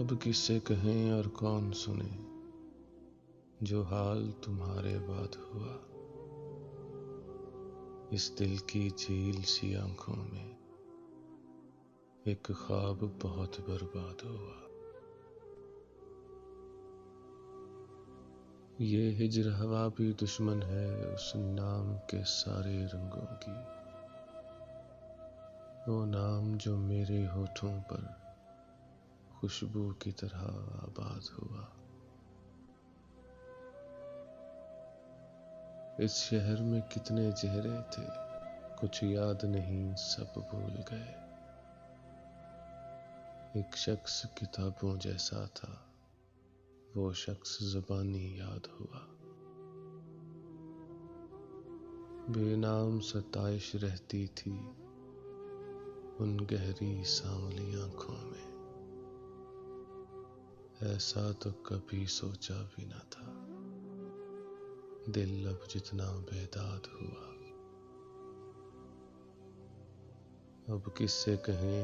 अब किससे कहें और कौन सुने, जो हाल तुम्हारे बाद हुआ। इस दिल की झील सी आंखों में एक ख्वाब बहुत बर्बाद हुआ। ये हिज्र हवा भी दुश्मन है उस नाम के सारे रंगों की। वो नाम जो मेरे होठों पर खुशबू की तरह आबाद हुआ। इस शहर में कितने चेहरे थे, कुछ याद नहीं सब भूल गए। एक शख्स किताबों जैसा था, वो शख्स ज़बानी याद हुआ। बेनाम सताइश रहती थी उन गहरी सांवली आंखों में। ऐसा तो कभी सोचा भी न था, दिल अब जितना बेदाद हुआ। अब किससे कहें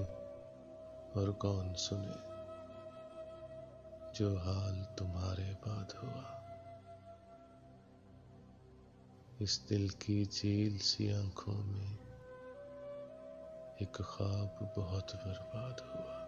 और कौन सुने, जो हाल तुम्हारे बाद हुआ। इस दिल की झील सी आंखों में एक ख्वाब बहुत बर्बाद हुआ।